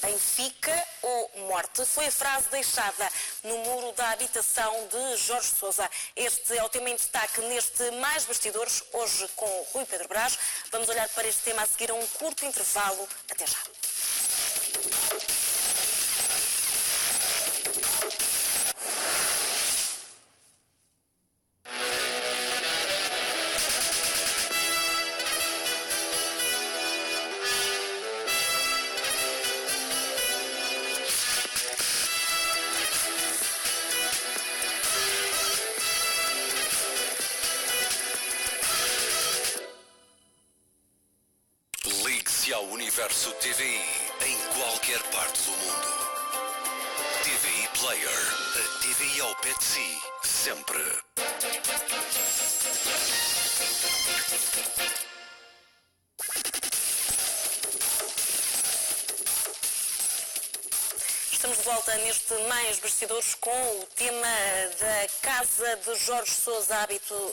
Benfica ou morte? Foi a frase deixada no muro da habitação de Jorge Sousa. Este é o tema em destaque neste Mais Bastidores, hoje com Rui Pedro Brás. Vamos olhar para este tema a seguir a um curto intervalo. Até já. Ligue-se ao Universo TVI em qualquer parte do mundo. TVI Player, a TVI ao pé de si, sempre. Estamos de volta neste Mais Bastidores com o tema da casa de Jorge Sousa,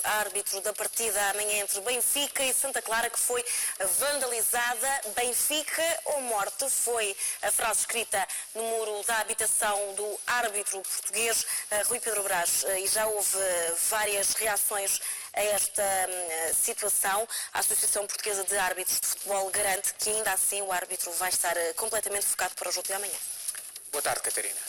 árbitro da partida amanhã entre Benfica e Santa Clara, que foi vandalizada. Benfica ou morte? Foi a frase escrita no muro da habitação do árbitro português Rui Pedro Brás, e já houve várias reações a esta situação. A Associação Portuguesa de Árbitros de Futebol garante que ainda assim o árbitro vai estar completamente focado para o jogo de amanhã. Boa tarde, Catarina.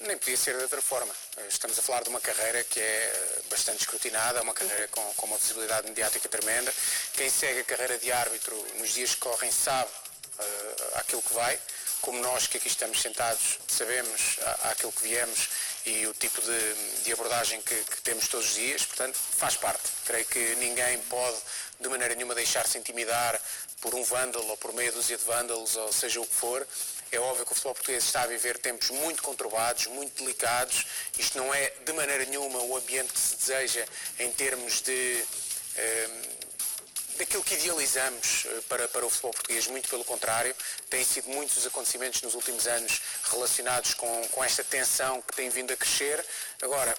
Nem podia ser de outra forma. Estamos a falar de uma carreira que é bastante escrutinada, uma carreira com uma visibilidade mediática tremenda. Quem segue a carreira de árbitro nos dias que correm sabe aquilo que vai, como nós que aqui estamos sentados sabemos aquilo que viemos e o tipo de abordagem que temos todos os dias, portanto faz parte. Creio que ninguém pode de maneira nenhuma deixar-se intimidar por um vândalo ou por meia dúzia de vândalos, ou seja o que for. É óbvio que o futebol português está a viver tempos muito conturbados, muito delicados. Isto não é de maneira nenhuma o ambiente que se deseja em termos daquilo que idealizamos para o futebol português, muito pelo contrário. Têm sido muitos os acontecimentos nos últimos anos relacionados com esta tensão que tem vindo a crescer. Agora,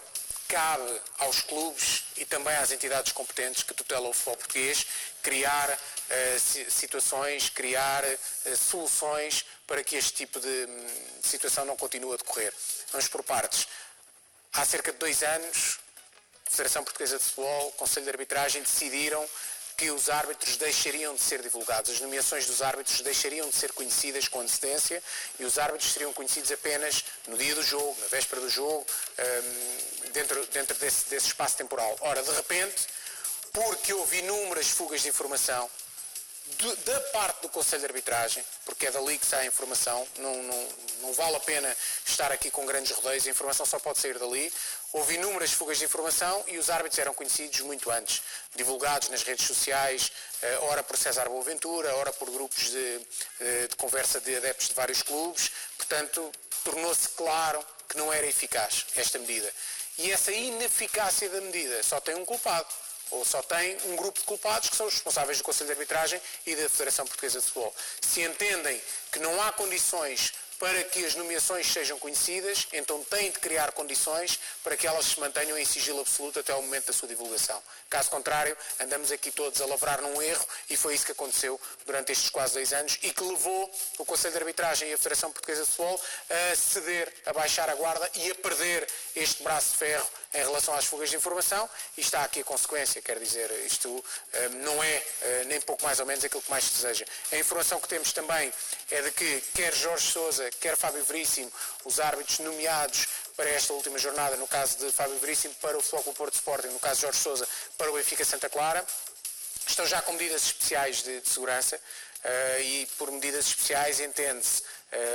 cabe aos clubes e também às entidades competentes que tutelam o futebol português criar situações, criar soluções para que este tipo de situação não continue a decorrer. Vamos por partes. Há cerca de 2 anos, a Federação Portuguesa de Futebol, o Conselho de Arbitragem decidiram que os árbitros deixariam de ser divulgados, as nomeações dos árbitros deixariam de ser conhecidas com antecedência e os árbitros seriam conhecidos apenas no dia do jogo, na véspera do jogo, dentro desse espaço temporal. Ora, de repente, porque houve inúmeras fugas de informação da parte do Conselho de Arbitragem, porque é dali que sai a informação, não vale a pena estar aqui com grandes rodeios, a informação só pode sair dali. Houve inúmeras fugas de informação e os árbitros eram conhecidos muito antes, divulgados nas redes sociais, ora por César Boaventura, ora por grupos de conversa de adeptos de vários clubes. Portanto, tornou-se claro que não era eficaz esta medida. E essa ineficácia da medida só tem um culpado, ou só tem um grupo de culpados, que são os responsáveis do Conselho de Arbitragem e da Federação Portuguesa de Futebol. Se entendem que não há condições para que as nomeações sejam conhecidas, então têm de criar condições para que elas se mantenham em sigilo absoluto até ao momento da sua divulgação. Caso contrário, andamos aqui todos a lavrar num erro e foi isso que aconteceu durante estes quase 2 anos e que levou o Conselho de Arbitragem e a Federação Portuguesa de Futebol a ceder, a baixar a guarda e a perder este braço de ferro em relação às fugas de informação, e está aqui a consequência, quer dizer, isto não é nem pouco mais ou menos aquilo que mais se deseja. A informação que temos também é de que quer Jorge Sousa, quer Fábio Veríssimo, os árbitros nomeados para esta última jornada, no caso de Fábio Veríssimo para o Futebol Clube Porto Sporting, no caso de Jorge Sousa para o Benfica Santa Clara, estão já com medidas especiais de segurança, e por medidas especiais entende-se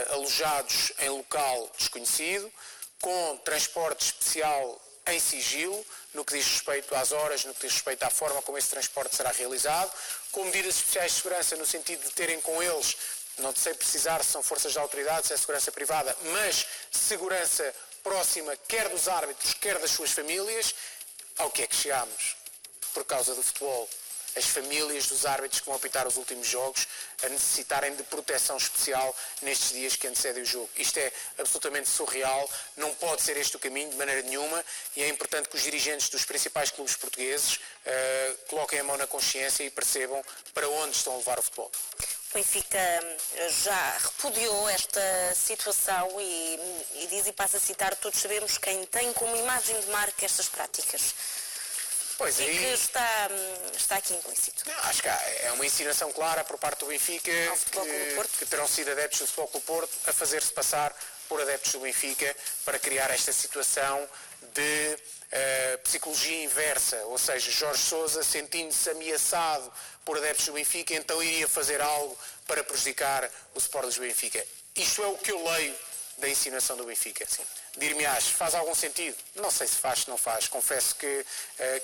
alojados em local desconhecido, com transporte especial em sigilo, no que diz respeito às horas, no que diz respeito à forma como esse transporte será realizado, com medidas especiais de segurança no sentido de terem com eles, não sei precisar se são forças da autoridade, se é segurança privada, mas segurança próxima quer dos árbitros, quer das suas famílias. Ao que é que chegámos? Por causa do futebol, as famílias dos árbitros que vão apitar os últimos jogos a necessitarem de proteção especial nestes dias que antecedem o jogo. Isto é absolutamente surreal, não pode ser este o caminho de maneira nenhuma, e é importante que os dirigentes dos principais clubes portugueses coloquem a mão na consciência e percebam para onde estão a levar o futebol. Benfica já repudiou esta situação e diz, e passa a citar, todos sabemos quem tem como imagem de marca estas práticas. Pois e que está aqui implícito. Não, acho que é uma insinuação clara por parte do Benfica que terão sido adeptos do Futebol Clube do Porto a fazer-se passar por adeptos do Benfica para criar esta situação de psicologia inversa, ou seja, Jorge Sousa sentindo-se ameaçado por adeptos do Benfica, então iria fazer algo para prejudicar o Sport Lisboa Benfica. Isto é o que eu leio da insinuação do Benfica. Dir-me-ás, faz algum sentido? Não sei se faz, se não faz. Confesso que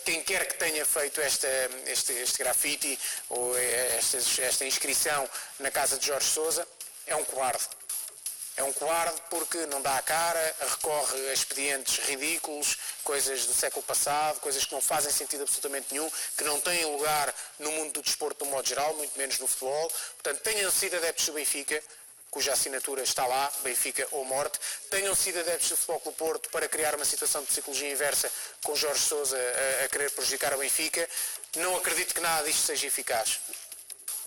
quem quer que tenha feito este grafite ou esta inscrição na casa de Jorge Sousa é um cobarde. É um cobarde porque não dá a cara, recorre a expedientes ridículos, coisas do século passado, coisas que não fazem sentido absolutamente nenhum, que não têm lugar no mundo do desporto de um modo geral, muito menos no futebol. Portanto, tenham sido adeptos do Benfica, cuja assinatura está lá, Benfica ou morte, tenham sido adeptos do Futebol Clube do Porto para criar uma situação de psicologia inversa com Jorge Sousa a querer prejudicar o Benfica. Não acredito que nada disto seja eficaz.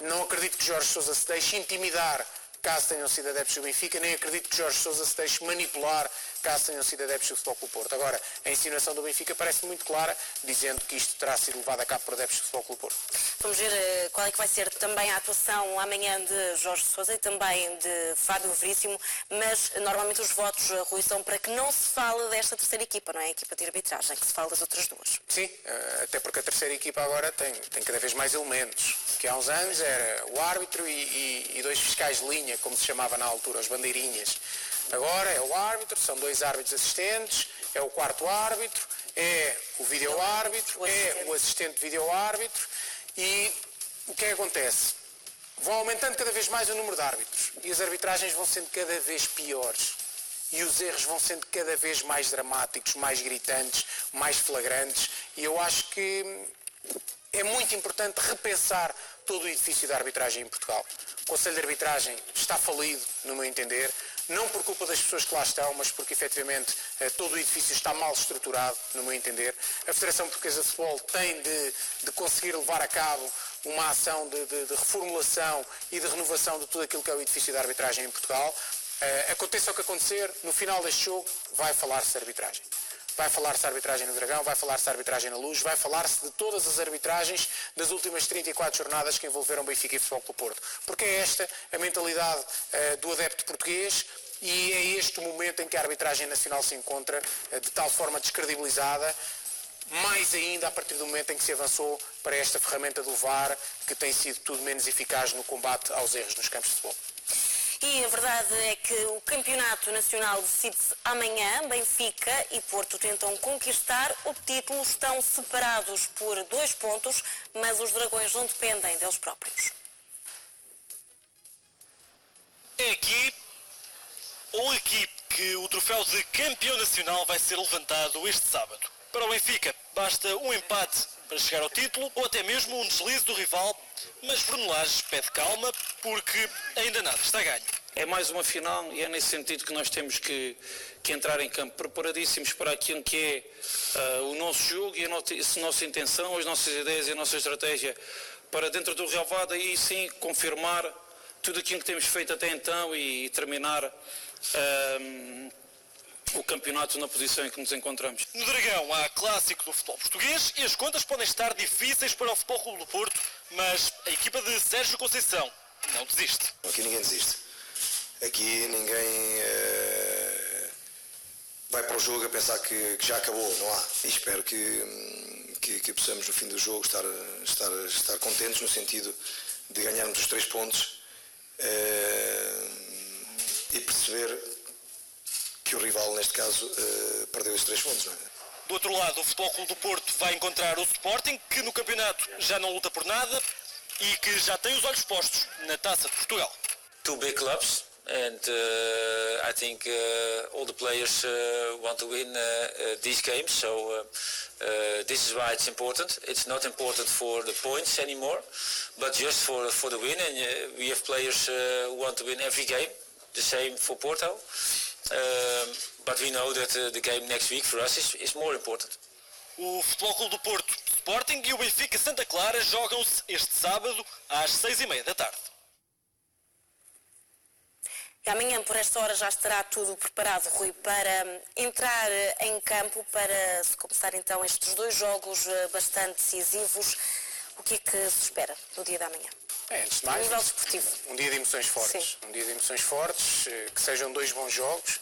Não acredito que Jorge Sousa se deixe intimidar caso tenham sido adeptos do Benfica, nem acredito que Jorge Sousa se deixe manipular caso tenham sido adeptos do Futebol Clube do Porto. Agora, a insinuação do Benfica parece muito clara, dizendo que isto terá sido levado a cabo por adeptos do Futebol Clube do Porto. Vamos ver qual é que vai ser também a atuação amanhã de Jorge Sousa e também de Fábio Veríssimo, mas normalmente os votos, Rui, são para que não se fale desta terceira equipa, não é? A equipa de arbitragem, que se fala das outras duas. Sim, até porque a terceira equipa agora tem cada vez mais elementos. Que há uns anos era o árbitro e dois fiscais de linha, como se chamava na altura, os bandeirinhas. Agora é o árbitro, são dois árbitros assistentes, é o quarto árbitro, é o vídeo-árbitro, é o assistente vídeo-árbitro e o que é que acontece? Vão aumentando cada vez mais o número de árbitros e as arbitragens vão sendo cada vez piores e os erros vão sendo cada vez mais dramáticos, mais gritantes, mais flagrantes e eu acho que é muito importante repensar todo o edifício da arbitragem em Portugal. O Conselho de Arbitragem está falido, no meu entender, não por culpa das pessoas que lá estão, mas porque efetivamente todo o edifício está mal estruturado, no meu entender. A Federação Portuguesa de Futebol tem de conseguir levar a cabo uma ação de reformulação e de renovação de tudo aquilo que é o edifício da arbitragem em Portugal. Aconteça o que acontecer, no final deste jogo vai falar-se de arbitragem. Vai falar-se de arbitragem no Dragão, vai falar-se de arbitragem na Luz, vai falar-se de todas as arbitragens das últimas 34 jornadas que envolveram Benfica e Futebol Clube do Porto. Porque é esta a mentalidade do adepto português e é este o momento em que a arbitragem nacional se encontra de tal forma descredibilizada, mais ainda a partir do momento em que se avançou para esta ferramenta do VAR, que tem sido tudo menos eficaz no combate aos erros nos campos de futebol. E a verdade é que o Campeonato Nacional decide-se amanhã. Benfica e Porto tentam conquistar o título, estão separados por 2 pontos, mas os Dragões não dependem deles próprios. É aqui ou aqui que o troféu de campeão nacional vai ser levantado este sábado. Para o Benfica, basta um empate para chegar ao título ou até mesmo um deslize do rival, mas Bruno Lage pede calma porque ainda nada está ganho. É mais uma final e é nesse sentido que nós temos que entrar em campo preparadíssimos para aquilo que é o nosso jogo e a nossa intenção, as nossas ideias e a nossa estratégia para dentro do relvado aí sim confirmar tudo aquilo que temos feito até então e terminar o campeonato na posição em que nos encontramos. No Dragão há clássico do futebol português e as contas podem estar difíceis para o Futebol Clube do Porto, mas a equipa de Sérgio Conceição não desiste. Aqui ninguém desiste. Aqui ninguém vai para o jogo a pensar que já acabou, não há. E espero que possamos no fim do jogo estar contentes no sentido de ganharmos os 3 pontos e perceber que o rival, neste caso, perdeu os 3 pontos. Não é? Do outro lado, o Futebol Clube do Porto vai encontrar o Sporting, que no campeonato já não luta por nada e que já tem os olhos postos na Taça de Portugal. 2 big clubs and I think all the players want to win these games, so this is why it's important. It's not important for the points anymore, but just for the win, and we have players who want to win every game, the same for Porto. But we know that the game next week for us is more important. O Futebol Clube do Porto, Sporting e o Benfica Santa Clara jogam-se este sábado às 6:30 da tarde. E amanhã, por esta hora, já estará tudo preparado, Rui, para entrar em campo, para se começar então estes 2 jogos bastante decisivos. O que é que se espera no dia da manhã? Antes de mais, A nível desportivo. um dia de emoções fortes. Sim. Um dia de emoções fortes, que sejam 2 bons jogos,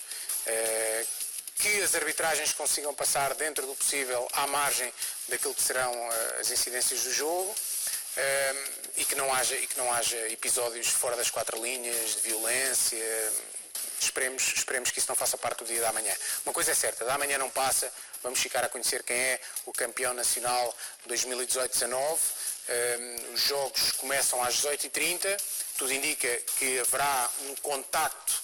que as arbitragens consigam passar dentro do possível à margem daquilo que serão as incidências do jogo. E que não haja episódios fora das 4 linhas, de violência. Esperemos que isso não faça parte do dia da manhã. Uma coisa é certa, da manhã não passa, vamos ficar a conhecer quem é o campeão nacional 2018-19. Os jogos começam às 18h30, tudo indica que haverá um contacto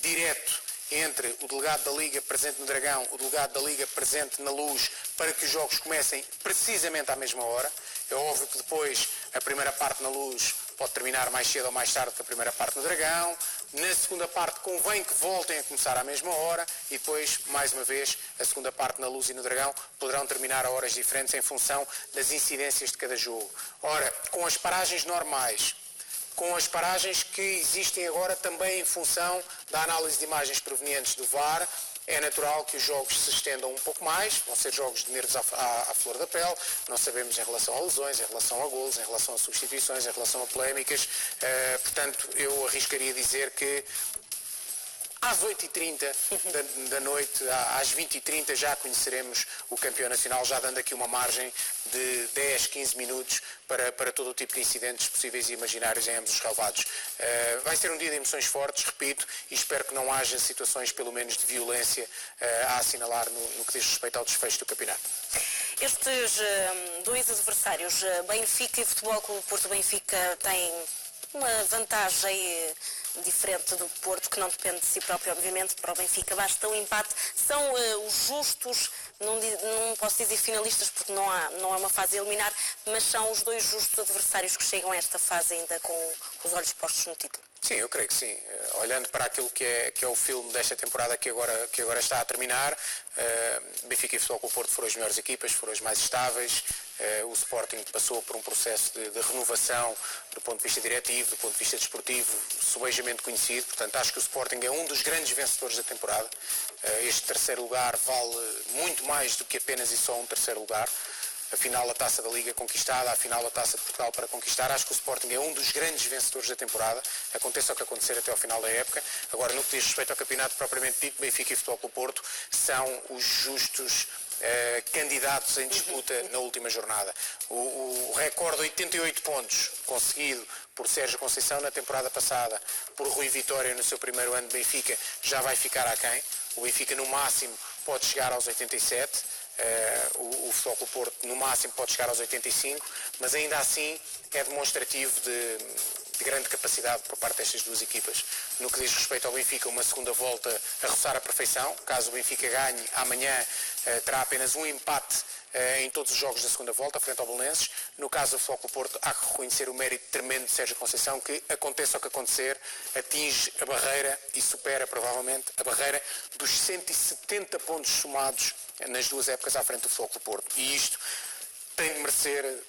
direto entre o delegado da Liga presente no Dragão, o delegado da Liga presente na Luz, para que os jogos comecem precisamente à mesma hora. É óbvio que depois a primeira parte na Luz pode terminar mais cedo ou mais tarde que a primeira parte no Dragão. Na segunda parte convém que voltem a começar à mesma hora e depois, mais uma vez, a segunda parte na Luz e no Dragão poderão terminar a horas diferentes em função das incidências de cada jogo. Ora, com as paragens normais, com as paragens que existem agora também em função da análise de imagens provenientes do VAR, é natural que os jogos se estendam um pouco mais, vão ser jogos de nervos à flor da pele, não sabemos em relação a lesões, em relação a golos, em relação a substituições, em relação a polémicas, portanto eu arriscaria dizer que às 8h30 da noite, às 20h30 já conheceremos o campeão nacional, já dando aqui uma margem de 10, 15 minutos para todo o tipo de incidentes possíveis e imaginários em ambos os relevados. Vai ser um dia de emoções fortes, repito, e espero que não haja situações, pelo menos, de violência a assinalar no que diz respeito ao desfecho do campeonato. Estes 2 adversários, Benfica e Futebol Clube Porto. Benfica tem uma vantagem diferente do Porto, que não depende de si próprio, obviamente. Para o Benfica basta um empate. São os justos, não posso dizer finalistas porque não é uma fase a eliminar, mas são os 2 justos adversários que chegam a esta fase ainda com os olhos postos no título. Sim, eu creio que sim. Olhando para aquilo que é o filme desta temporada que agora está a terminar, Benfica e Futebol Clube Porto foram as melhores equipas, foram as mais estáveis. O Sporting passou por um processo de renovação do ponto de vista diretivo, do ponto de vista desportivo, subejamente conhecido. Portanto, acho que o Sporting é um dos grandes vencedores da temporada. Este terceiro lugar vale muito mais do que apenas e só um terceiro lugar. Afinal, a Taça da Liga conquistada, afinal, a Taça de Portugal para conquistar. Acho que o Sporting é um dos grandes vencedores da temporada, aconteça o que acontecer até ao final da época. Agora, no que diz respeito ao campeonato propriamente dito, Benfica e Futebol Clube Porto são os justos candidatos em disputa na última jornada. O recorde de 88 pontos conseguido por Sérgio Conceição na temporada passada, por Rui Vitória no seu primeiro ano de Benfica, já vai ficar aquém. O Benfica no máximo pode chegar aos 87, o Futebol Clube Porto no máximo pode chegar aos 85, mas ainda assim é demonstrativo de grande capacidade por parte destas 2 equipas. No que diz respeito ao Benfica, uma segunda volta a roçar a perfeição. Caso o Benfica ganhe, amanhã terá apenas um empate em todos os jogos da segunda volta, frente ao Belenenses. No caso do Futebol Clube Porto, há que reconhecer o mérito tremendo de Sérgio Conceição, que, aconteça o que acontecer, atinge a barreira e supera provavelmente a barreira dos 170 pontos somados nas 2 épocas à frente do Futebol Clube Porto. E isto tem de merecer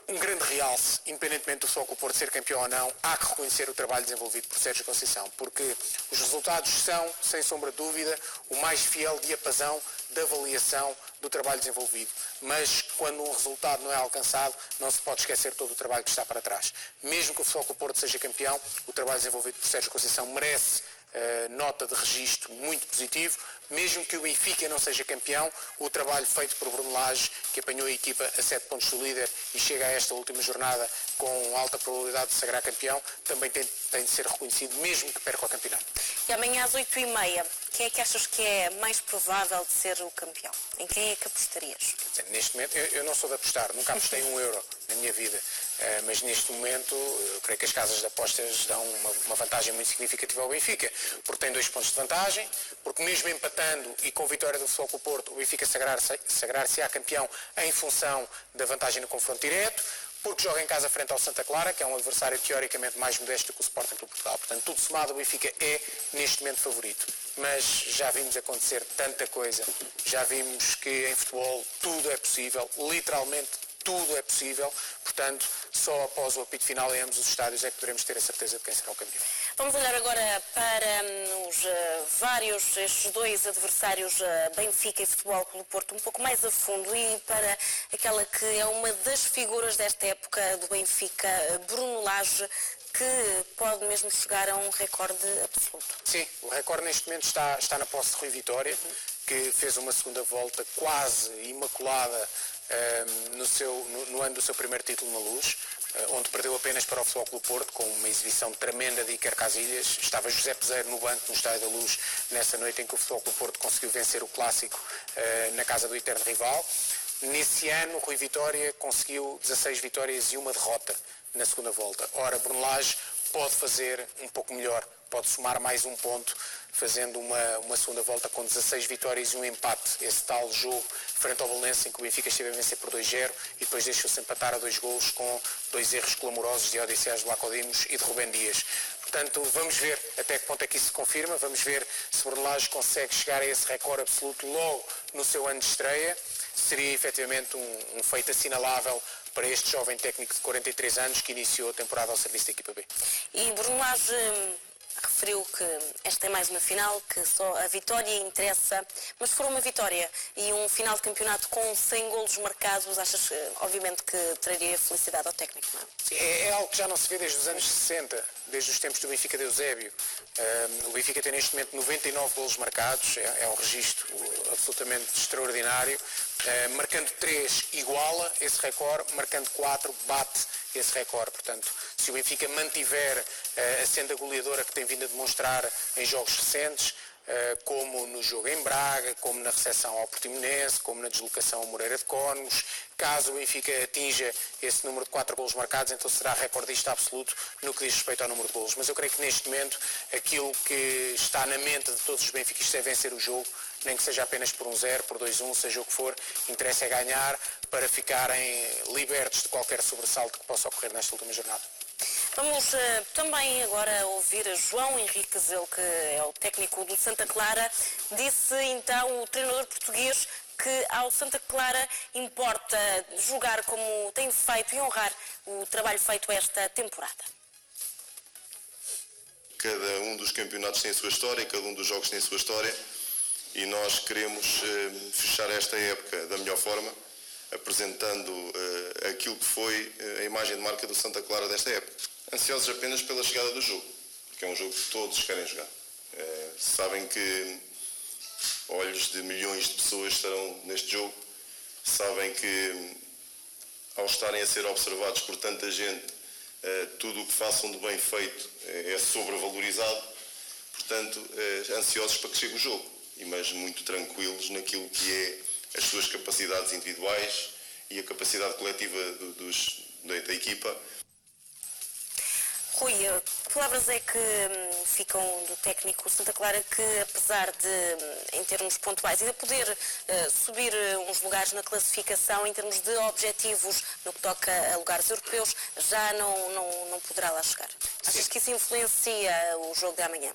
um grande realce, independentemente do Futebol Clube Porto ser campeão ou não. Há que reconhecer o trabalho desenvolvido por Sérgio Conceição, porque os resultados são, sem sombra de dúvida, o mais fiel diapasão da avaliação do trabalho desenvolvido. Mas quando um resultado não é alcançado, não se pode esquecer todo o trabalho que está para trás. Mesmo que o Futebol Clube Porto seja campeão, o trabalho desenvolvido por Sérgio Conceição merece nota de registro muito positivo. Mesmo que o Benfica não seja campeão, o trabalho feito por Bruno Lage, que apanhou a equipa a 7 pontos do líder e chega a esta última jornada com alta probabilidade de sagrar campeão, também tem de ser reconhecido, mesmo que perca o campeonato. E amanhã às 8h30, quem é que achas que é mais provável de ser o campeão? Em quem é que apostarias? Neste momento, eu não sou de apostar, nunca apostei um euro na minha vida, mas neste momento eu creio que as casas de apostas dão uma vantagem muito significativa ao Benfica, porque tem 2 pontos de vantagem, porque mesmo empatando e com vitória do Futebol Clube Porto, o Benfica sagrar-se-á campeão em função da vantagem no confronto direto, porque joga em casa frente ao Santa Clara, que é um adversário teoricamente mais modesto que o Sporting Clube Portugal. Portanto, tudo somado, o Benfica é neste momento favorito. Mas já vimos acontecer tanta coisa, já vimos que em futebol tudo é possível, literalmente tudo é possível, portanto, só após o apito final em ambos os estádios é que poderemos ter a certeza de quem será o campeão. Vamos olhar agora para estes dois adversários, Benfica e Futebol Clube do Porto, um pouco mais a fundo, e para aquela que é uma das figuras desta época do Benfica, Bruno Lage, que pode mesmo chegar a um recorde absoluto. Sim, o recorde neste momento está na posse de Rui Vitória, que fez uma segunda volta quase imaculada no ano do seu primeiro título na Luz, onde perdeu apenas para o Futebol Clube do Porto, com uma exibição tremenda de Iker Casillas. Estava José Peseiro no banco no Estádio da Luz, nessa noite em que o Futebol Clube do Porto conseguiu vencer o Clássico na casa do eterno rival. Nesse ano, Rui Vitória conseguiu 16 vitórias e uma derrota na segunda volta. Ora, Bruno Lage pode fazer um pouco melhor, pode somar mais um ponto, fazendo uma segunda volta com 16 vitórias e um empate. Esse tal jogo frente ao Belenenses, em que o Benfica esteve a vencer por 2-0 e depois deixou-se empatar a 2 golos com 2 erros clamorosos de Odisseas Vlachodimos e de Rubén Dias. Portanto, vamos ver até que ponto é que isso se confirma, vamos ver se Bruno Lage consegue chegar a esse recorde absoluto logo no seu ano de estreia. Seria efetivamente um feito assinalável para este jovem técnico de 43 anos que iniciou a temporada ao serviço da equipa B. E Bruno Lage referiu que esta é mais uma final, que só a vitória interessa, mas se for uma vitória e um final de campeonato com 100 golos marcados, achas obviamente que traria felicidade ao técnico, não é? É algo que já não se vê desde os anos 60, desde os tempos do Benfica de Eusébio. O Benfica tem neste momento 99 golos marcados, é um registro absolutamente extraordinário. Marcando 3 iguala esse recorde, marcando 4 bate esse recorde. Portanto, se o Benfica mantiver a senda goleadora que tem vindo a demonstrar em jogos recentes, como no jogo em Braga, como na recepção ao Portimonense, como na deslocação ao Moreira de Cónegos, caso o Benfica atinja esse número de 4 golos marcados, então será recordista absoluto no que diz respeito ao número de golos. Mas eu creio que neste momento aquilo que está na mente de todos os benfiquistas é vencer o jogo, nem que seja apenas por 1-0, por 2-1, seja o que for, interessa é ganhar para ficarem libertos de qualquer sobressalto que possa ocorrer nesta última jornada. Vamos também agora ouvir João Henriques, ele que é o técnico do Santa Clara. Disse então o treinador português que ao Santa Clara importa jogar como tem feito e honrar o trabalho feito esta temporada. Cada um dos campeonatos tem a sua história, cada um dos jogos tem a sua história e nós queremos fechar esta época da melhor forma, apresentando aquilo que foi a imagem de marca do Santa Clara desta época. Ansiosos apenas pela chegada do jogo, porque é um jogo que todos querem jogar. Sabem que olhos de milhões de pessoas estarão neste jogo, sabem que ao estarem a ser observados por tanta gente, tudo o que façam de bem feito é sobrevalorizado, portanto, ansiosos para que chegue o jogo, mas muito tranquilos naquilo que é as suas capacidades individuais e a capacidade coletiva da equipa. Rui, que palavras é que ficam do técnico Santa Clara que, apesar de, em termos pontuais, ainda poder subir uns lugares na classificação, em termos de objetivos no que toca a lugares europeus, já não poderá lá chegar? Achas que isso influencia o jogo de amanhã?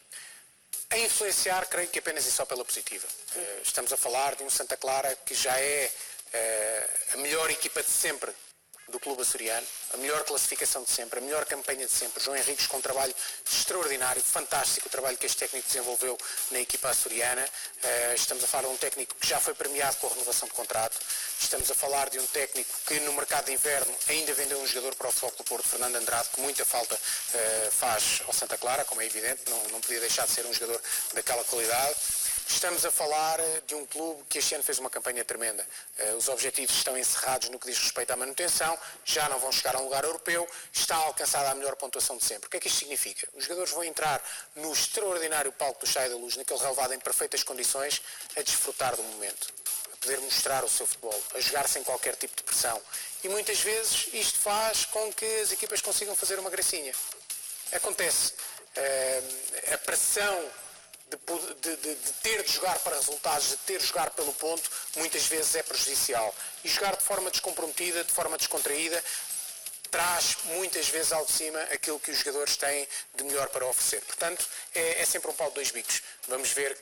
A influenciar, creio que apenas e só pela positiva. Estamos a falar de um Santa Clara que já é a melhor equipa de sempre do clube açoriano, a melhor classificação de sempre, a melhor campanha de sempre. João Henriques com um trabalho extraordinário, fantástico, o trabalho que este técnico desenvolveu na equipa açoriana. Estamos a falar de um técnico que já foi premiado com a renovação de contrato. Estamos a falar de um técnico que no mercado de inverno ainda vendeu um jogador para o Futebol Clube do Porto, Fernando Andrade, que muita falta faz ao Santa Clara, como é evidente, não podia deixar de ser um jogador daquela qualidade. Estamos a falar de um clube que este ano fez uma campanha tremenda. Os objetivos estão encerrados no que diz respeito à manutenção, já não vão chegar a um lugar europeu, está alcançada a melhor pontuação de sempre. O que é que isto significa? Os jogadores vão entrar no extraordinário palco do Estádio da Luz, naquele relevado em perfeitas condições, a desfrutar do momento, a poder mostrar o seu futebol, a jogar sem qualquer tipo de pressão. E muitas vezes isto faz com que as equipas consigam fazer uma gracinha. Acontece. A pressão de ter de jogar para resultados, de ter de jogar pelo ponto, muitas vezes é prejudicial. E jogar de forma descomprometida, de forma descontraída, traz muitas vezes ao de cima aquilo que os jogadores têm de melhor para oferecer. Portanto, é sempre um pau de dois bicos. Vamos ver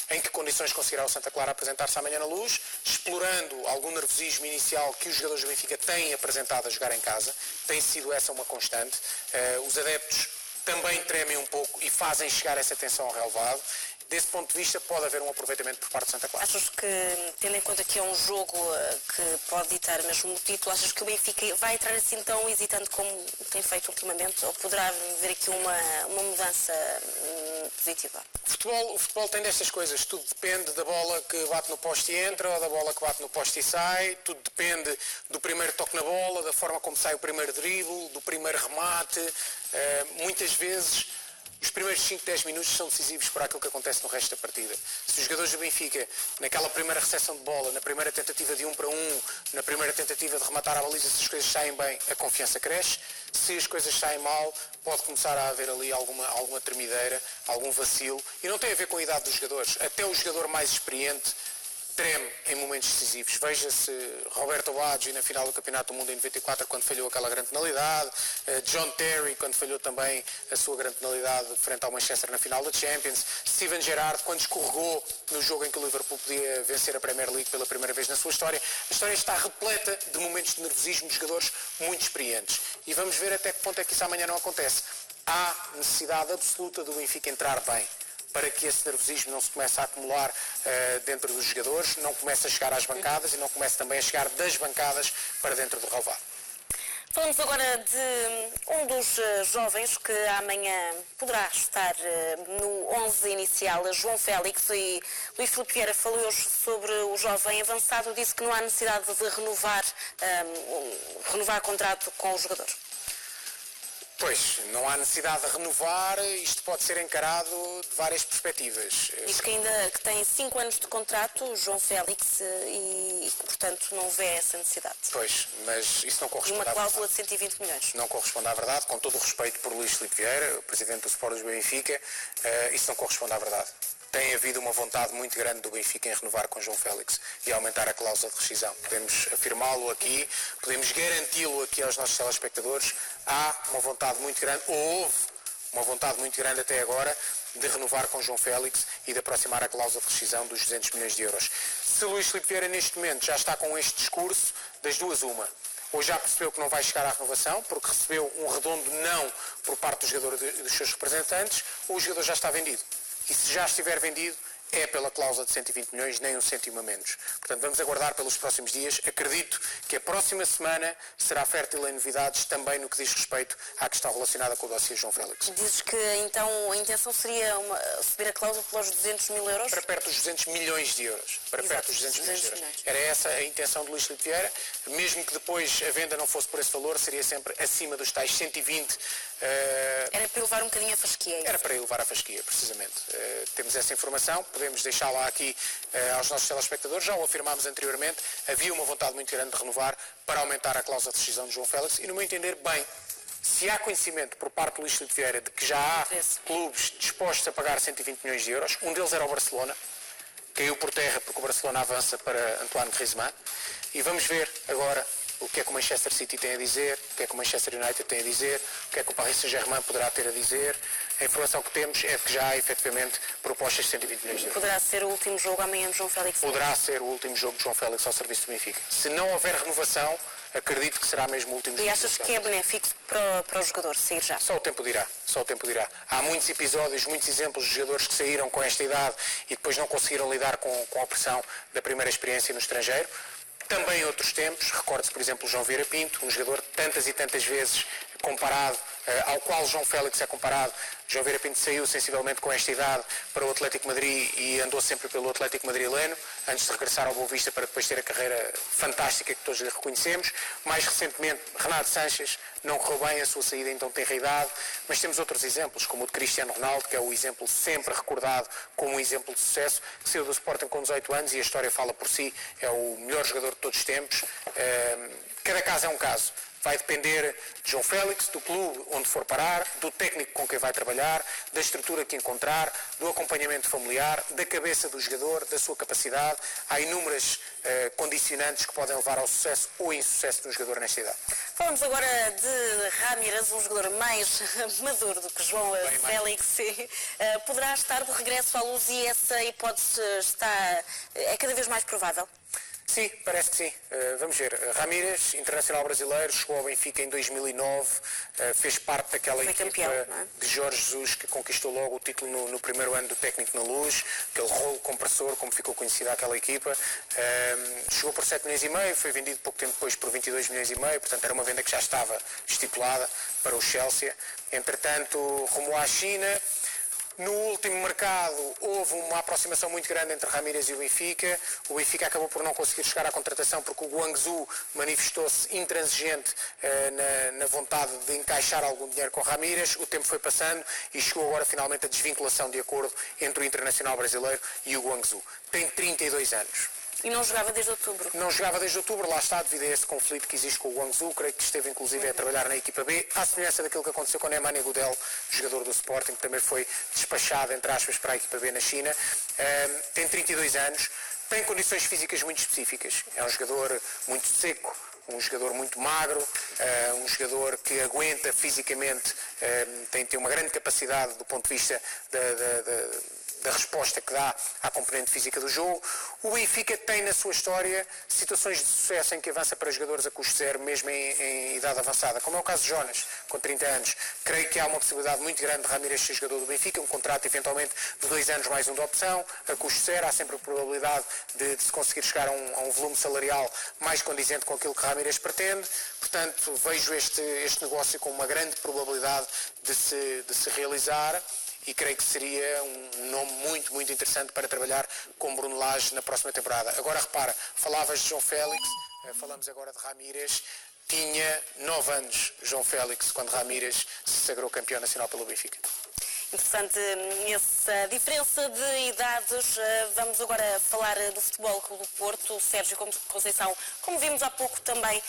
em que condições conseguirá o Santa Clara apresentar-se amanhã na Luz, explorando algum nervosismo inicial que os jogadores do Benfica têm apresentado a jogar em casa. Tem sido essa uma constante. Os adeptos também tremem um pouco e fazem chegar essa tensão ao relevado. Desse ponto de vista, pode haver um aproveitamento por parte de Santa Clara. Achas que, tendo em conta que é um jogo que pode ditar mesmo o título, achas que o Benfica vai entrar assim tão hesitante como tem feito ultimamente, ou poderá haver aqui uma mudança positiva? O futebol tem destas coisas, tudo depende da bola que bate no poste e entra, ou da bola que bate no poste e sai, tudo depende do primeiro toque na bola, da forma como sai o primeiro drible, do primeiro remate. Muitas vezes os primeiros 5, 10 minutos são decisivos para aquilo que acontece no resto da partida. Se os jogadores do Benfica, naquela primeira recepção de bola, na primeira tentativa de 1 para 1, na primeira tentativa de rematar a baliza, se as coisas saem bem, a confiança cresce. Se as coisas saem mal, pode começar a haver ali alguma tremideira, algum vacilo. E não tem a ver com a idade dos jogadores. Até o jogador mais experiente treme em momentos decisivos. Veja-se Roberto Baggio na final do Campeonato do Mundo em 94, quando falhou aquela grande penalidade, John Terry, quando falhou também a sua grande penalidade frente ao Manchester na final da Champions, Steven Gerrard, quando escorregou no jogo em que o Liverpool podia vencer a Premier League pela primeira vez na sua história. A história está repleta de momentos de nervosismo de jogadores muito experientes. E vamos ver até que ponto é que isso amanhã não acontece. Há necessidade absoluta do Benfica entrar bem, para que esse nervosismo não se comece a acumular dentro dos jogadores, não comece a chegar às bancadas e não comece também a chegar das bancadas para dentro do relvado. Falamos agora de um dos jovens que amanhã poderá estar no 11 inicial, João Félix, e Luís Filipe Vieira falou hoje sobre o jovem avançado, disse que não há necessidade de renovar contrato com o jogador. Pois, não há necessidade de renovar, isto pode ser encarado de várias perspectivas. Diz que ainda que tem 5 anos de contrato, o João Félix, e portanto não vê essa necessidade. Pois, mas isso não corresponde à verdade. Uma cláusula de 120 milhões. Não corresponde à verdade, com todo o respeito por Luís Filipe Vieira, o presidente do Sport Lisboa e Benfica, isso não corresponde à verdade. Tem havido uma vontade muito grande do Benfica em renovar com João Félix e aumentar a cláusula de rescisão. Podemos afirmá-lo aqui, podemos garanti-lo aqui aos nossos telespectadores. Há uma vontade muito grande, ou houve uma vontade muito grande até agora, de renovar com João Félix e de aproximar a cláusula de rescisão dos 200 milhões de euros. Se Luís Filipe Vieira neste momento já está com este discurso, das duas uma. Ou já percebeu que não vai chegar à renovação, porque recebeu um redondo não por parte do jogador e dos seus representantes, ou o jogador já está vendido. E se já estiver vendido, é pela cláusula de 120 milhões, nem um cêntimo a menos. Portanto, vamos aguardar pelos próximos dias. Acredito que a próxima semana será fértil em novidades também no que diz respeito à questão relacionada com o dossiê João Félix. Dizes que então a intenção seria subir a cláusula pelos 200 mil euros? Para perto dos 200 milhões de euros. Para perto dos 200 milhões de euros. Era essa a intenção de Luís Filipe Vieira. Mesmo que depois a venda não fosse por esse valor, seria sempre acima dos tais 120. Era para levar um bocadinho a fasquia. Era para levar a fasquia, precisamente. Temos essa informação, podemos deixá-la aqui aos nossos telespectadores. Já o afirmámos anteriormente, havia uma vontade muito grande de renovar para aumentar a cláusula de rescisão de João Félix e, no meu entender, bem, se há conhecimento por parte de Luís Filipe Vieira de que já há clubes dispostos a pagar 120 milhões de euros, um deles era o Barcelona, caiu por terra porque o Barcelona avança para Antoine Griezmann, e vamos ver agora o que é que o Manchester City tem a dizer, o que é que o Manchester United tem a dizer, o que é que o Paris Saint-Germain poderá ter a dizer. A informação que temos é de que já há efetivamente propostas de 120 milhões de euros. Poderá ser o último jogo amanhã de João Félix? Poderá ser o último jogo de João Félix ao serviço do Benfica. Se não houver renovação, acredito que será mesmo o último jogo. E achas que é benéfico para o jogador sair já? Só o tempo dirá, só o tempo dirá. Há muitos episódios, muitos exemplos de jogadores que saíram com esta idade e depois não conseguiram lidar com a pressão da primeira experiência no estrangeiro. Também em outros tempos, recorde-se, por exemplo, o João Vieira Pinto, um jogador tantas e tantas vezes comparado, ao qual João Félix é comparado. João Vieira Pinto saiu sensivelmente com esta idade para o Atlético Madrid e andou sempre pelo Atlético madrileno, antes de regressar ao Boa Vista para depois ter a carreira fantástica que todos lhe reconhecemos. Mais recentemente, Renato Sanches, não correu bem a sua saída, então tem idade, mas temos outros exemplos, como o de Cristiano Ronaldo, que é o exemplo sempre recordado como um exemplo de sucesso, que saiu do Sporting com 18 anos e a história fala por si, é o melhor jogador de todos os tempos. Cada caso é um caso. Vai depender de João Félix, do clube onde for parar, do técnico com quem vai trabalhar, da estrutura que encontrar, do acompanhamento familiar, da cabeça do jogador, da sua capacidade. Há inúmeras condicionantes que podem levar ao sucesso ou insucesso do jogador nesta idade. Falamos agora de Ramírez, um jogador mais maduro do que João Félix. Poderá estar de regresso à luz e essa hipótese é cada vez mais provável? Sim, parece que sim. Vamos ver. Ramírez, internacional brasileiro, chegou ao Benfica em 2009, fez parte daquela equipa campeão, não é? de Jorge Jesus, que conquistou logo o título no primeiro ano do técnico na Luz, aquele rolo compressor, como ficou conhecida aquela equipa. Chegou por 7 milhões e meio, foi vendido pouco tempo depois por 22 milhões e meio, portanto era uma venda que já estava estipulada para o Chelsea. Entretanto, rumou à China. No último mercado houve uma aproximação muito grande entre Ramírez e o Benfica. O Benfica acabou por não conseguir chegar à contratação porque o Guangzhou manifestou-se intransigente na vontade de encaixar algum dinheiro com Ramírez. O tempo foi passando e chegou agora finalmente a desvinculação de acordo entre o internacional brasileiro e o Guangzhou. Tem 32 anos. E não jogava desde outubro? Não jogava desde outubro, lá está, devido a esse conflito que existe com o Guangzhou, creio que esteve inclusive a trabalhar na equipa B, à semelhança daquilo que aconteceu com o Nemanja Gudel, jogador do Sporting, que também foi despachado, entre aspas, para a equipa B na China. Tem 32 anos, tem condições físicas muito específicas, é um jogador muito seco, um jogador muito magro, um jogador que aguenta fisicamente, tem uma grande capacidade do ponto de vista da resposta que dá à componente física do jogo. O Benfica tem na sua história situações de sucesso em que avança para jogadores a custo zero, mesmo em idade avançada, como é o caso de Jonas, com 30 anos. Creio que há uma possibilidade muito grande de Ramírez ser jogador do Benfica, um contrato eventualmente de 2 anos mais um de opção, a custo zero, há sempre a probabilidade de se conseguir chegar a um volume salarial mais condizente com aquilo que Ramírez pretende. Portanto, vejo este negócio com uma grande probabilidade de se realizar. E creio que seria um nome muito, muito interessante para trabalhar com Bruno Lage na próxima temporada. Agora repara, falavas de João Félix, falamos agora de Ramírez. Tinha 9 anos João Félix quando Ramírez se sagrou campeão nacional pelo Benfica. Interessante essa diferença de idades. Vamos agora falar do Futebol Clube do Porto. O Sérgio Conceição, como vimos há pouco também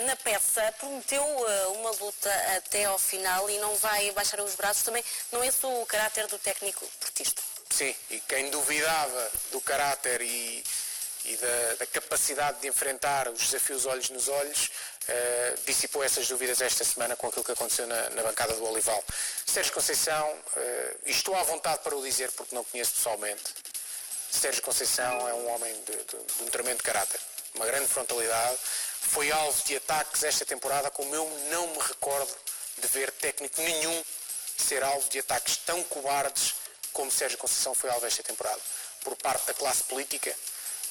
na peça, prometeu uma luta até ao final e não vai baixar os braços. Também não é esse o caráter do técnico portista? Sim, e quem duvidava do caráter e da capacidade de enfrentar os desafios olhos nos olhos, dissipou essas dúvidas esta semana com aquilo que aconteceu na bancada do Olival. Sérgio Conceição, e estou à vontade para o dizer porque não conheço pessoalmente, Sérgio Conceição é um homem de um tremendo caráter, uma grande frontalidade, foi alvo de ataques esta temporada como eu não me recordo de ver técnico nenhum ser alvo de ataques tão cobardes como Sérgio Conceição foi alvo esta temporada. Por parte da classe política,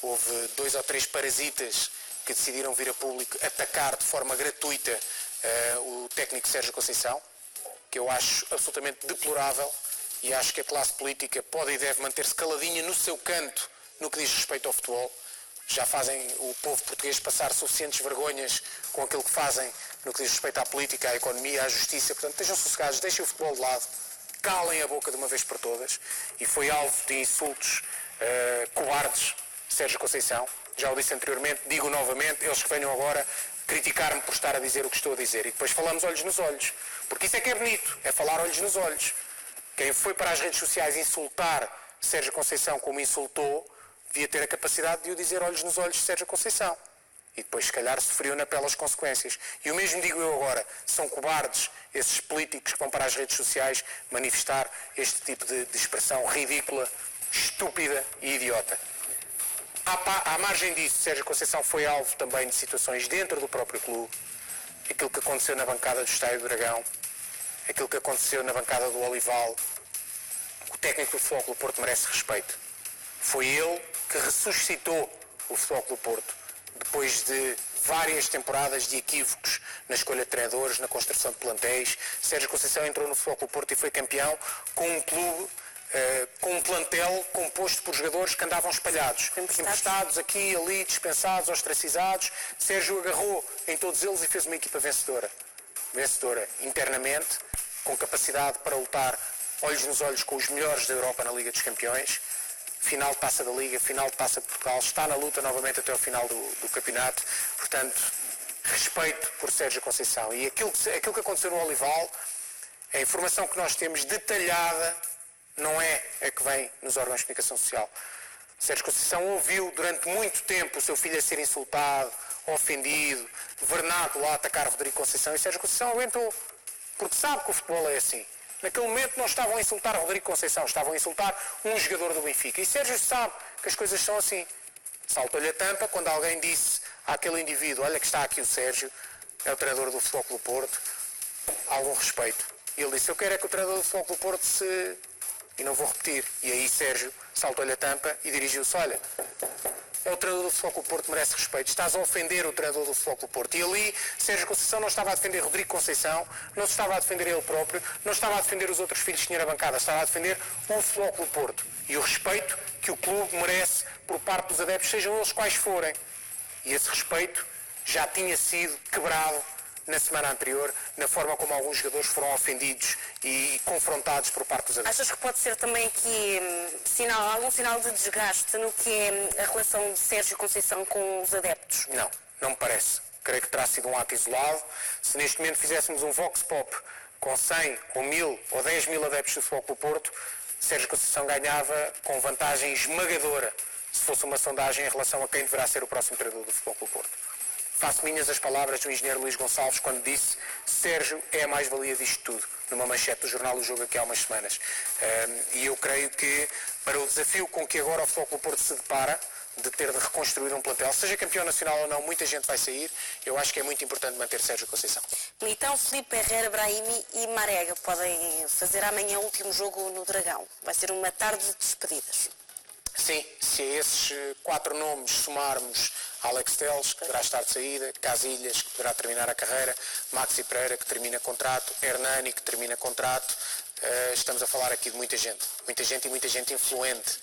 houve 2 ou 3 parasitas que decidiram vir a público atacar de forma gratuita o técnico Sérgio Conceição, que eu acho absolutamente deplorável e acho que a classe política pode e deve manter-se caladinha no seu canto no que diz respeito ao futebol. Já fazem o povo português passar suficientes vergonhas com aquilo que fazem no que diz respeito à política, à economia, à justiça. Portanto, estejam sossegados, deixem o futebol de lado, calem a boca de uma vez por todas. E foi alvo de insultos cobardes Sérgio Conceição. Já o disse anteriormente, digo novamente, eles que venham agora criticar-me por estar a dizer o que estou a dizer. E depois falamos olhos nos olhos. Porque isso é que é bonito, é falar olhos nos olhos. Quem foi para as redes sociais insultar Sérgio Conceição como insultou, devia ter a capacidade de o dizer olhos nos olhos de Sérgio Conceição. E depois, se calhar, sofreu na pele as consequências. E o mesmo digo eu agora, são cobardes esses políticos que vão para as redes sociais manifestar este tipo de expressão ridícula, estúpida e idiota. À margem disso, Sérgio Conceição foi alvo também de situações dentro do próprio clube. Aquilo que aconteceu na bancada do Estádio do Dragão, aquilo que aconteceu na bancada do Olival. O técnico do Futebol Clube do Porto merece respeito. Foi ele que ressuscitou o Futebol Clube do Porto, depois de várias temporadas de equívocos na escolha de treinadores, na construção de plantéis. Sérgio Conceição entrou no Futebol Clube do Porto e foi campeão com um clube com um plantel composto por jogadores que andavam espalhados, emprestados aqui, ali, dispensados, ostracizados. Sérgio agarrou em todos eles e fez uma equipa vencedora internamente, com capacidade para lutar olhos nos olhos com os melhores da Europa na Liga dos Campeões, final de Taça da Liga, final de Taça de Portugal, está na luta novamente até ao final do campeonato. Portanto, respeito por Sérgio Conceição. E aquilo que aconteceu no Olival, a informação que nós temos detalhada não é a que vem nos órgãos de comunicação social. Sérgio Conceição ouviu durante muito tempo o seu filho a ser insultado, ofendido, vernado lá a atacar Rodrigo Conceição, e Sérgio Conceição aguentou, porque sabe que o futebol é assim. Naquele momento não estavam a insultar Rodrigo Conceição, estavam a insultar um jogador do Benfica. E Sérgio sabe que as coisas são assim. Saltou-lhe a tampa quando alguém disse àquele indivíduo, olha que está aqui o Sérgio, é o treinador do Futebol Clube do Porto, algum respeito. E ele disse, eu quero é que o treinador do Futebol Clube do Porto se... E não vou repetir. E aí Sérgio saltou-lhe a tampa e dirigiu-se, olha, é o treinador do Futebol Clube do Porto, merece respeito. Estás a ofender o treinador do Futebol Clube do Porto. E ali Sérgio Conceição não estava a defender Rodrigo Conceição, não se estava a defender ele próprio, não estava a defender os outros filhos que tinha na bancada, estava a defender o Futebol Clube do Porto. E o respeito que o clube merece por parte dos adeptos, sejam eles quais forem. E esse respeito já tinha sido quebrado na semana anterior, na forma como alguns jogadores foram ofendidos e confrontados por parte dos adeptos. Achas que pode ser também aqui algum sinal de desgaste no que é a relação de Sérgio Conceição com os adeptos? Não, não me parece. Creio que terá sido um ato isolado. Se neste momento fizéssemos um Vox Pop com 100 ou 1000 ou 10 mil adeptos do Futebol Clube do Porto, Sérgio Conceição ganhava com vantagem esmagadora se fosse uma sondagem em relação a quem deverá ser o próximo treinador do Futebol Clube do Porto. Faço minhas as palavras do engenheiro Luís Gonçalves quando disse Sérgio é a mais-valia disto tudo, numa manchete do jornal O Jogo aqui há umas semanas. E eu creio que para o desafio com que agora o Futebol Clube do Porto se depara, de ter de reconstruir um plantel, seja campeão nacional ou não, muita gente vai sair, eu acho que é muito importante manter Sérgio Conceição. Militão, Filipe, Herrera, Brahimi e Marega podem fazer amanhã o último jogo no Dragão. Vai ser uma tarde de despedidas. Sim, se a esses 4 nomes somarmos Alex Telles, que deverá estar de saída, Casilhas, que poderá terminar a carreira, Maxi Pereira, que termina contrato, Hernani, que termina contrato, estamos a falar aqui de muita gente e muita gente influente.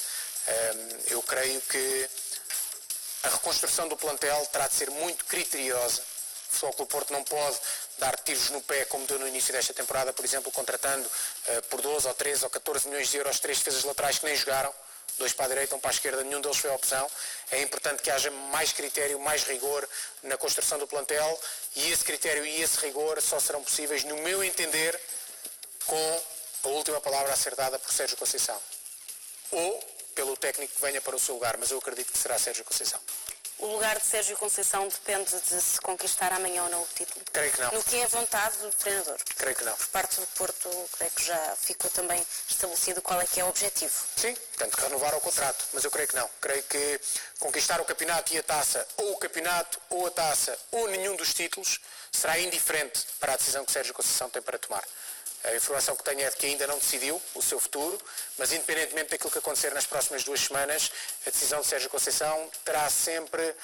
Eu creio que a reconstrução do plantel terá de ser muito criteriosa. O Futebol Clube do Porto não pode dar tiros no pé como deu no início desta temporada, por exemplo, contratando por 12 ou 13 ou 14 milhões de euros 3 defesas laterais que nem jogaram, 2 para a direita, 1 para a esquerda, nenhum deles foi a opção. É importante que haja mais critério, mais rigor na construção do plantel e esse critério e esse rigor só serão possíveis, no meu entender, com a última palavra a ser dada por Sérgio Conceição. Ou pelo técnico que venha para o seu lugar, mas eu acredito que será Sérgio Conceição. O lugar de Sérgio Conceição depende de se conquistar amanhã ou não o título? Creio que não. No que é a vontade do treinador? Creio que não. Por parte do Porto, creio que já ficou também estabelecido qual é que é o objetivo. Sim, tanto que renovar o contrato, mas eu creio que não. Creio que conquistar o campeonato e a taça, ou o campeonato, ou a taça, ou nenhum dos títulos, será indiferente para a decisão que Sérgio Conceição tem para tomar. A informação que tenho é de que ainda não decidiu o seu futuro, mas independentemente daquilo que acontecer nas próximas 2 semanas, a decisão de Sérgio Conceição terá sempre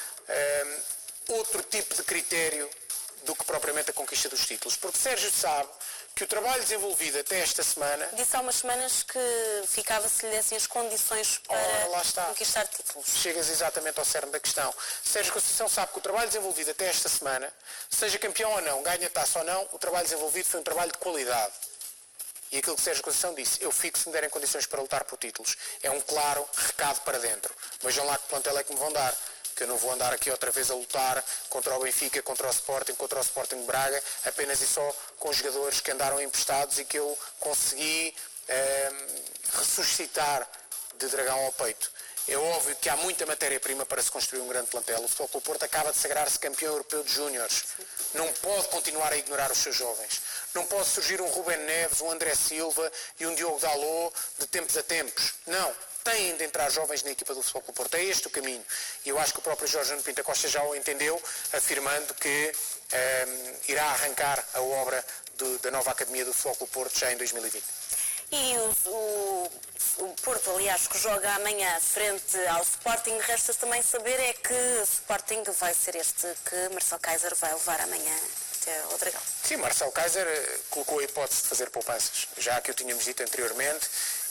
outro tipo de critério do que propriamente a conquista dos títulos. Porque Sérgio sabe que o trabalho desenvolvido até esta semana... Disse há umas semanas que ficava-se-lhe assim as condições para conquistar títulos. Chegas exatamente ao cerne da questão. Sérgio Conceição sabe que o trabalho desenvolvido até esta semana, seja campeão ou não, ganha taça ou não, o trabalho desenvolvido foi um trabalho de qualidade. E aquilo que Sérgio Conceição disse, eu fico se me derem condições para lutar por títulos. É um claro recado para dentro. Vejam lá que plantel é que me vão dar. Que eu não vou andar aqui outra vez a lutar contra o Benfica, contra o Sporting de Braga, apenas e só com jogadores que andaram emprestados e que eu consegui ressuscitar de dragão ao peito. É óbvio que há muita matéria-prima para se construir um grande plantel. O Futebol Clube do Porto acaba de sagrar-se campeão europeu de júniores. Não pode continuar a ignorar os seus jovens. Não pode surgir um Rubén Neves, um André Silva e um Diogo Dalot de tempos a tempos. Não. Têm de entrar jovens na equipa do Futebol Clube do Porto. É este o caminho. E eu acho que o próprio Jorge Nuno Pinto da Costa já o entendeu, afirmando que irá arrancar a obra da nova Academia do Futebol Clube do Porto já em 2020. E o Porto, aliás, que joga amanhã frente ao Sporting, resta também saber é que o Sporting vai ser este que Marcelo Kaiser vai levar amanhã até ao Dragão. Sim, Marcelo Kaiser colocou a hipótese de fazer poupanças, já que o tínhamos dito anteriormente,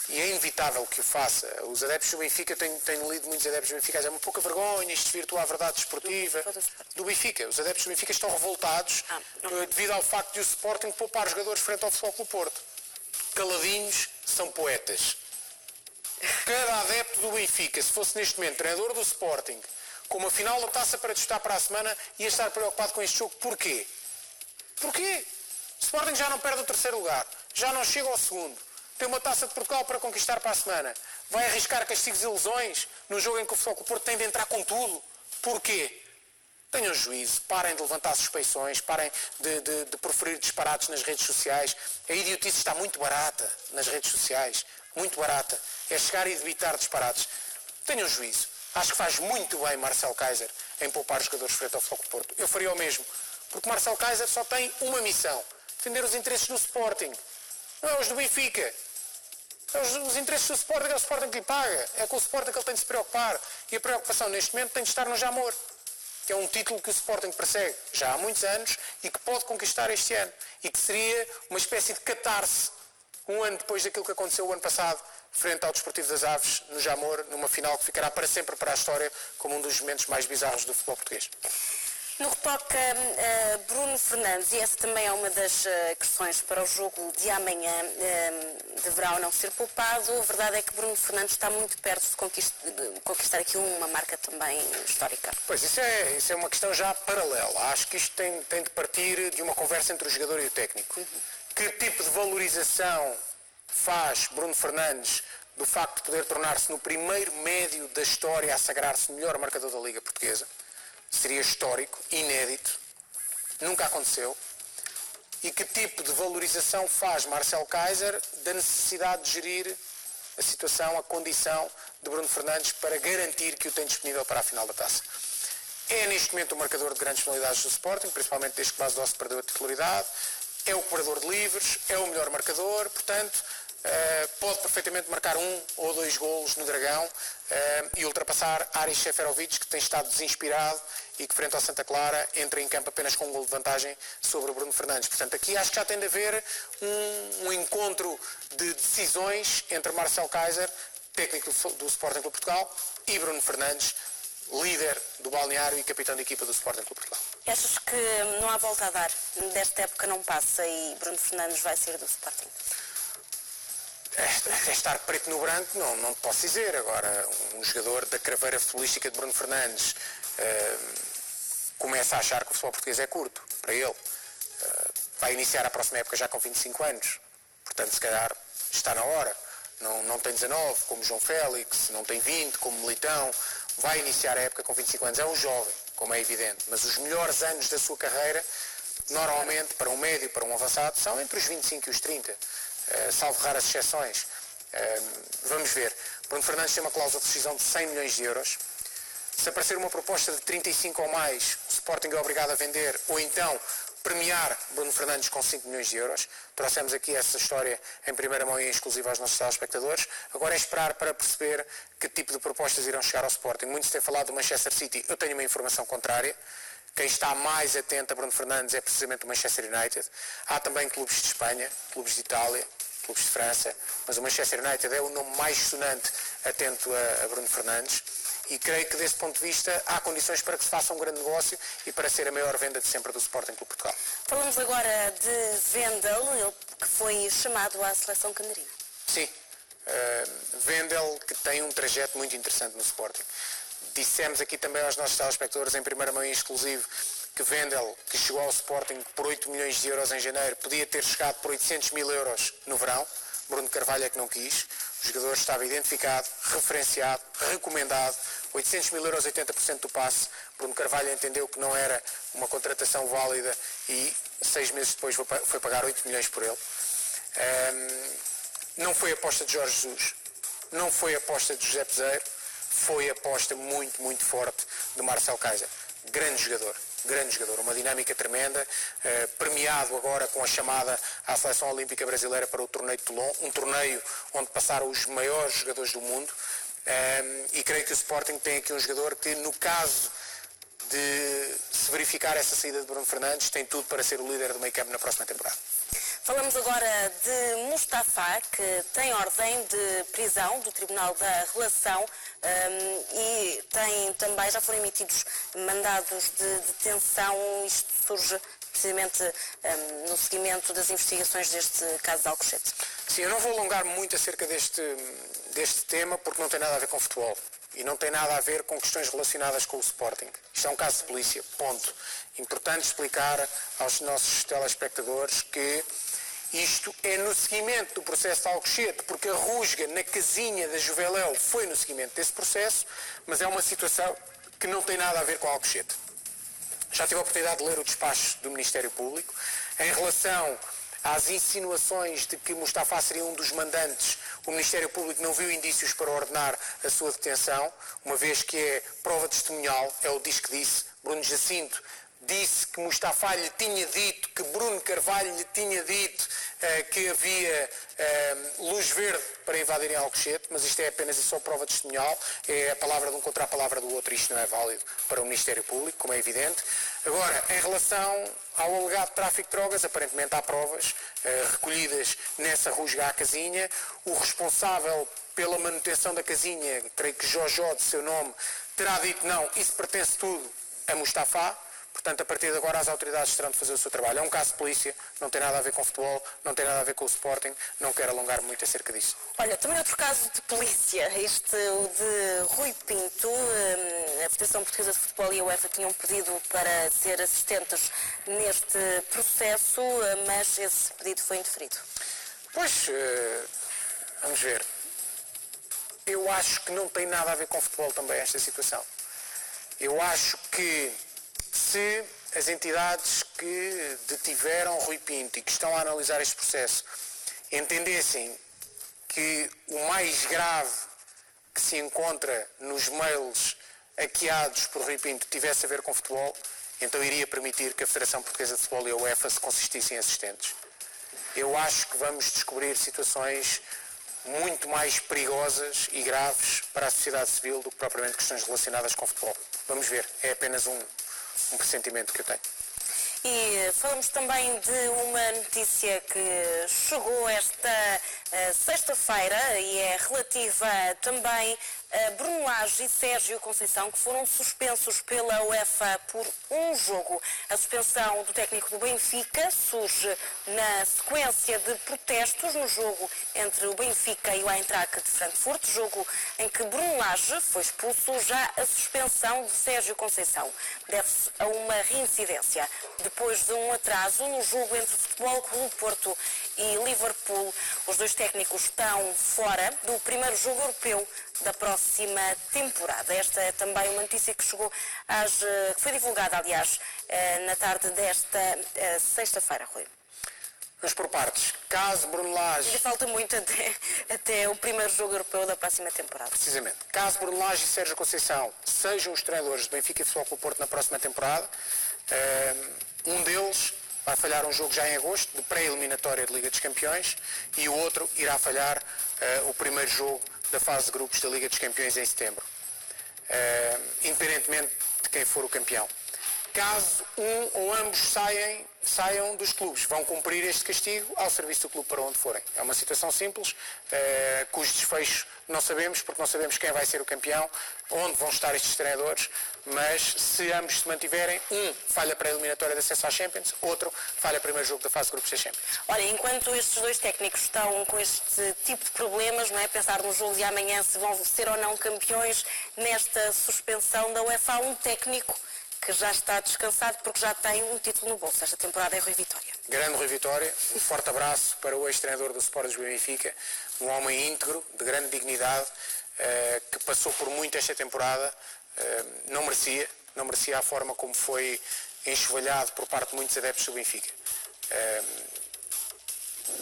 e é inevitável que o faça. Os adeptos do Benfica, tenho lido muitos adeptos do Benfica, é uma pouca vergonha, isto desvirtua a verdade desportiva do Benfica. Os adeptos do Benfica estão revoltados devido ao facto de o Sporting poupar jogadores frente ao Futebol Clube do Porto. Caladinhos são poetas. Cada adepto do Benfica, se fosse neste momento treinador do Sporting, com uma final da taça para disputar para a semana, ia estar preocupado com este jogo. Porquê? Porquê? O Sporting já não perde o 3º lugar, já não chega ao 2º, tem uma taça de Portugal para conquistar para a semana, vai arriscar castigos e lesões no jogo em que o Futebol Clube do Porto tem de entrar com tudo. Porquê? Tenham juízo, parem de levantar suspeições, parem de proferir disparates nas redes sociais. A idiotice está muito barata nas redes sociais, muito barata. É chegar e debitar disparates. Tenham juízo. Acho que faz muito bem Marcel Keizer em poupar jogadores frente ao Futebol Clube do Porto. Eu faria o mesmo, porque Marcel Keizer só tem uma missão: defender os interesses do Sporting, não é os do Benfica. Os interesses do Sporting é o Sporting que lhe paga, é com o Sporting que ele tem de se preocupar, e a preocupação neste momento tem de estar no Jamor, que é um título que o Sporting persegue já há muitos anos e que pode conquistar este ano, e que seria uma espécie de catarse um ano depois daquilo que aconteceu o ano passado frente ao Desportivo das Aves no Jamor, numa final que ficará para sempre para a história como um dos momentos mais bizarros do futebol português. No que toca Bruno Fernandes, e essa também é uma das questões para o jogo de amanhã, deverá ou não ser poupado. A verdade é que Bruno Fernandes está muito perto de conquistar aqui uma marca também histórica. Pois, isso é uma questão já paralela. Acho que isto tem de partir de uma conversa entre o jogador e o técnico. Que tipo de valorização faz Bruno Fernandes do facto de poder tornar-se no primeiro médio da história a sagrar-se melhor marcador da Liga Portuguesa? Seria histórico, inédito, nunca aconteceu. E que tipo de valorização faz Marcel Keizer da necessidade de gerir a situação, a condição de Bruno Fernandes para garantir que o tem disponível para a final da taça? É neste momento o marcador de grandes penalidades do Sporting, principalmente desde que Blas Dost perdeu a titularidade, é o cobrador de livres, é o melhor marcador, portanto pode perfeitamente marcar 1 ou 2 golos no Dragão e ultrapassar Aris Seferovic, que tem estado desinspirado e que frente ao Santa Clara entra em campo apenas com um golo de vantagem sobre o Bruno Fernandes. Portanto, aqui acho que já tem de haver um encontro de decisões entre Marcel Keizer, técnico do Sporting Clube Portugal, e Bruno Fernandes, líder do balneário e capitão de equipa do Sporting Clube Portugal. Achas que não há volta a dar? Desta época não passa e Bruno Fernandes vai sair do Sporting? Estar preto no branco não te posso dizer. Agora, um jogador da craveira futebolística de Bruno Fernandes começa a achar que o futebol português é curto para ele. Vai iniciar a próxima época já com 25 anos. Portanto, se calhar está na hora. Não tem 19, como João Félix, não tem 20, como Militão. Vai iniciar a época com 25 anos. É um jovem, como é evidente. Mas os melhores anos da sua carreira, normalmente, para um médio, para um avançado, são entre os 25 e os 30. Salvo raras exceções. Vamos ver. Bruno Fernandes tem uma cláusula de rescisão de 100 milhões de euros. Se aparecer uma proposta de 35 ou mais, o Sporting é obrigado a vender ou então premiar Bruno Fernandes com 5 milhões de euros. Trouxemos aqui essa história em primeira mão e em exclusiva aos nossos telespectadores. Agora é esperar para perceber que tipo de propostas irão chegar ao Sporting. Muito se tem falado do Manchester City. Eu tenho uma informação contrária. Quem está mais atento a Bruno Fernandes é precisamente o Manchester United. Há também clubes de Espanha, clubes de Itália, clubes de França, mas o Manchester United é o nome mais sonante atento a Bruno Fernandes e creio que desse ponto de vista há condições para que se faça um grande negócio e para ser a maior venda de sempre do Sporting Clube Portugal. Falamos agora de Wendel, ele que foi chamado à seleção canarinha. Sim, Wendel que tem um trajeto muito interessante no Sporting. Dissemos aqui também aos nossos telespectadores em primeira mão e exclusivo que Wendel, que chegou ao Sporting por 8 milhões de euros em janeiro, podia ter chegado por 800 mil euros no verão. Bruno Carvalho é que não quis. O jogador estava identificado, referenciado, recomendado. 800 mil euros, 80% do passe. Bruno Carvalho entendeu que não era uma contratação válida e 6 meses depois foi pagar 8 milhões por ele. Não foi aposta de Jorge Jesus, não foi aposta de José Peseiro, foi aposta muito, muito forte de Marcel Keizer. Grande jogador, uma dinâmica tremenda, premiado agora com a chamada à Seleção Olímpica Brasileira para o torneio de Toulon, um torneio onde passaram os maiores jogadores do mundo, e creio que o Sporting tem aqui um jogador que, no caso de se verificar essa saída de Bruno Fernandes, tem tudo para ser o líder do meio campo na próxima temporada. Falamos agora de Mustafa, que tem ordem de prisão do Tribunal da Relação e também já foram emitidos mandados de detenção. Isto surge precisamente no seguimento das investigações deste caso de Alcochete. Sim, eu não vou alongar muito acerca deste tema porque não tem nada a ver com futebol e não tem nada a ver com questões relacionadas com o Sporting. Isto é um caso de polícia, ponto. Importante explicar aos nossos telespectadores que isto é no seguimento do processo de Alcochete, porque a rusga na casinha da Juveléu foi no seguimento desse processo, mas é uma situação que não tem nada a ver com Alcochete. Já tive a oportunidade de ler o despacho do Ministério Público. Em relação às insinuações de que Mustafa seria um dos mandantes, o Ministério Público não viu indícios para ordenar a sua detenção, uma vez que é prova testemunhal, é o diz que disse. Bruno Jacinto disse que Mustafa lhe tinha dito, que Bruno Carvalho lhe tinha dito que havia luz verde para invadirem Alcochete, mas isto é apenas e só prova testemunhal, é a palavra de um contra a palavra do outro, isto não é válido para o Ministério Público, como é evidente. Agora, em relação ao alegado tráfico de drogas, aparentemente há provas recolhidas nessa rusga à casinha. O responsável pela manutenção da casinha, creio que Jojó, de seu nome, terá dito não, isso pertence tudo a Mustafa. Portanto, a partir de agora as autoridades terão de fazer o seu trabalho. É um caso de polícia, não tem nada a ver com futebol, não tem nada a ver com o Sporting, não quero alongar muito acerca disso. Olha, também outro caso de polícia, o de Rui Pinto. A Federação Portuguesa de Futebol e a UEFA tinham pedido para ser assistentes neste processo, mas esse pedido foi indeferido. Pois, vamos ver. Eu acho que não tem nada a ver com futebol também esta situação. Eu acho que se as entidades que detiveram Rui Pinto e que estão a analisar este processo entendessem que o mais grave que se encontra nos mails hackeados por Rui Pinto tivesse a ver com futebol, então iria permitir que a Federação Portuguesa de Futebol e a UEFA se consistissem em assistentes. Eu acho que vamos descobrir situações muito mais perigosas e graves para a sociedade civil do que propriamente questões relacionadas com futebol. Vamos ver, é apenas um pressentimento que eu tenho. E falamos também de uma notícia que chegou esta sexta-feira e é relativa também a Bruno Lage e Sérgio Conceição, que foram suspensos pela UEFA por um jogo. A suspensão do técnico do Benfica surge na sequência de protestos no jogo entre o Benfica e o Eintracht de Frankfurt, jogo em que Bruno Lage foi expulso. Já a suspensão de Sérgio Conceição deve-se a uma reincidência. Depois de um atraso no jogo entre o Futebol Clube Porto e Liverpool, os dois técnicos estão fora do primeiro jogo europeu da próxima temporada. Esta é também uma notícia que chegou que foi divulgada, aliás, na tarde desta sexta-feira, Rui. Vamos por partes. Caso Bruno Lage... Ainda falta muito até o primeiro jogo europeu da próxima temporada. Precisamente. Caso Bruno Lage e Sérgio Conceição sejam os treinadores do Benfica e Futebol Clube Porto na próxima temporada, um deles vai falhar um jogo já em agosto, de pré-eliminatória de Liga dos Campeões, e o outro irá falhar o primeiro jogo da fase de grupos da Liga dos Campeões em setembro, independentemente de quem for o campeão. Caso um ou ambos saiam dos clubes, vão cumprir este castigo ao serviço do clube para onde forem. É uma situação simples, cujo desfecho não sabemos, porque não sabemos quem vai ser o campeão, onde vão estar estes treinadores, mas se ambos se mantiverem, um falha para a eliminatória de acesso à Champions, outro falha o primeiro jogo da fase de grupos da Champions. Olha, enquanto estes dois técnicos estão com este tipo de problemas, não é? Pensar no jogo de amanhã se vão ser ou não campeões, nesta suspensão da UEFA, há um técnico que já está descansado porque já tem um título no bolso. Esta temporada é Rui Vitória. Grande Rui Vitória, um forte abraço para o ex-treinador do Sport Lisboa e Benfica, um homem íntegro, de grande dignidade, que passou por muito esta temporada, não merecia a forma como foi enxovalhado por parte de muitos adeptos do Benfica.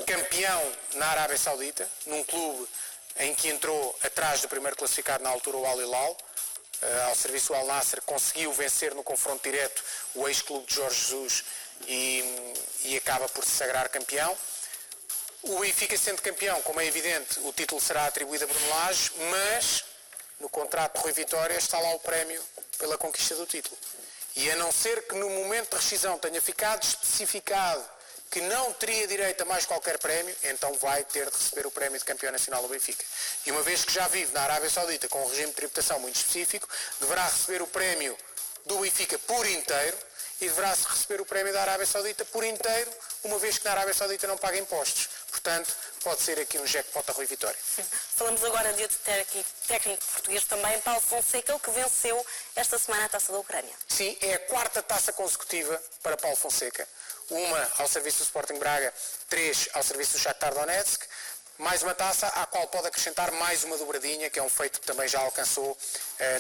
Campeão na Arábia Saudita, num clube em que entrou atrás do primeiro classificado na altura, o Al Hilal, ao serviço do Al Nassr, conseguiu vencer no confronto direto o ex-clube de Jorge Jesus e acaba por se sagrar campeão. O Benfica, sendo campeão, como é evidente, o título será atribuído a Bruno Lage, mas no contrato de Rui Vitória está lá o prémio pela conquista do título. E a não ser que no momento de rescisão tenha ficado especificado que não teria direito a mais qualquer prémio, então vai ter de receber o prémio de campeão nacional do Benfica. E uma vez que já vive na Arábia Saudita com um regime de tributação muito específico, deverá receber o prémio do Benfica por inteiro e deverá receber o prémio da Arábia Saudita por inteiro, uma vez que na Arábia Saudita não paga impostos. Portanto, pode ser aqui um jackpot a Rui Vitória. Falamos agora de outro técnico português também, Paulo Fonseca, que venceu esta semana a Taça da Ucrânia. Sim, é a quarta taça consecutiva para Paulo Fonseca. Uma ao serviço do Sporting Braga, 3 ao serviço do Shakhtar Donetsk. mais uma taça à qual pode acrescentar mais uma dobradinha, que é um feito que também já alcançou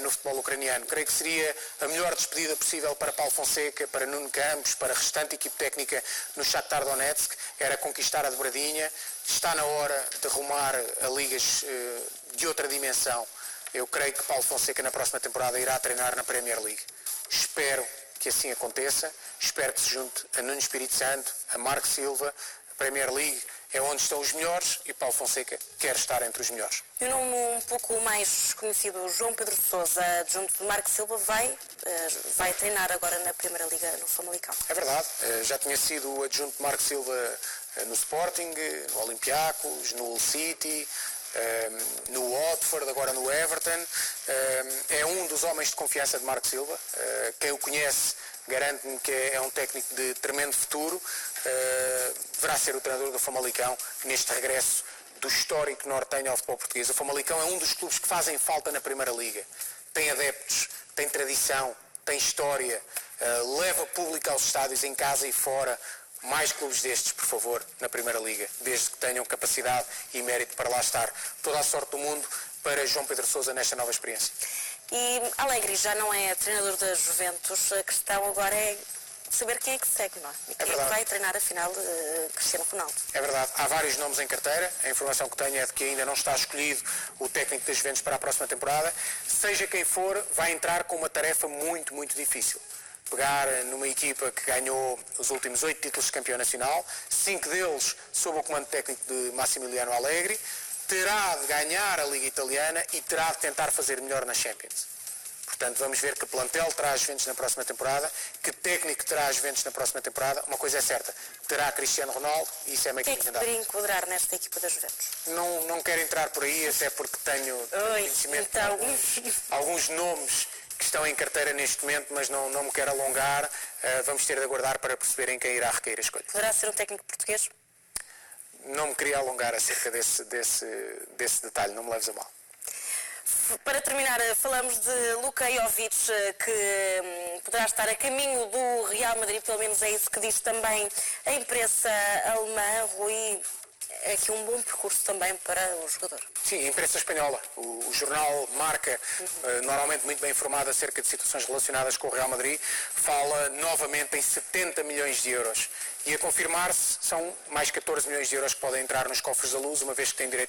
no futebol ucraniano. Creio que seria a melhor despedida possível para Paulo Fonseca, para Nuno Campos, para a restante equipe técnica no Shakhtar Donetsk, era conquistar a dobradinha. Está na hora de rumar a ligas de outra dimensão. Eu creio que Paulo Fonseca na próxima temporada irá treinar na Premier League. Espero que assim aconteça, espero que se junte a Nuno Espírito Santo, a Marco Silva. A Premier League é onde estão os melhores e Paulo Fonseca quer estar entre os melhores. E o nome um pouco mais conhecido, João Pedro Sousa, adjunto de Marco Silva, vai treinar agora na Primeira Liga no Famalicão. É verdade, já tinha sido adjunto de Marco Silva no Sporting, no Olympiacos, no Hull City, no Watford, agora no Everton. É um dos homens de confiança de Marco Silva. Quem o conhece garante-me que é um técnico de tremendo futuro. Deverá ser o treinador do Famalicão neste regresso do histórico nortenho ao futebol português. O Famalicão é um dos clubes que fazem falta na Primeira Liga. Tem adeptos, tem tradição, tem história, leva público aos estádios em casa e fora. Mais clubes destes, por favor, na Primeira Liga, desde que tenham capacidade e mérito para lá estar. Toda a sorte do mundo para João Pedro Sousa nesta nova experiência. E Allegri já não é treinador da Juventus, a questão agora é saber quem é que segue, não é? E quem é que vai treinar afinal Cristiano Ronaldo. É verdade, há vários nomes em carteira, a informação que tenho é de que ainda não está escolhido o técnico das Juventus para a próxima temporada. Seja quem for, vai entrar com uma tarefa muito, muito difícil. Pegar numa equipa que ganhou os últimos 8 títulos de campeão nacional, 5 deles sob o comando técnico de Massimiliano Allegri, terá de ganhar a Liga Italiana e terá de tentar fazer melhor na Champions. Portanto, vamos ver que plantel terá as Juventus na próxima temporada, que técnico terá as Juventus na próxima temporada. Uma coisa é certa, terá Cristiano Ronaldo e isso é meio que quem é que poderia enquadrar nesta equipa da Juventus? Não quero entrar por aí, até porque tenho conhecimento de alguns nomes que estão em carteira neste momento, mas não me quero alongar. Vamos ter de aguardar para perceberem quem irá recair a escolha. Poderá ser um técnico português? Não me queria alongar acerca desse detalhe, não me leves a mal. Para terminar, falamos de Luka Jovic, que poderá estar a caminho do Real Madrid, pelo menos é isso que diz também a imprensa alemã. Rui, é aqui um bom percurso também para o jogador. Sim, a imprensa espanhola. O jornal Marca, normalmente muito bem informado acerca de situações relacionadas com o Real Madrid, fala novamente em 70 milhões de euros. E a confirmar-se, são mais 14 milhões de euros que podem entrar nos cofres da Luz, uma vez que tem direito a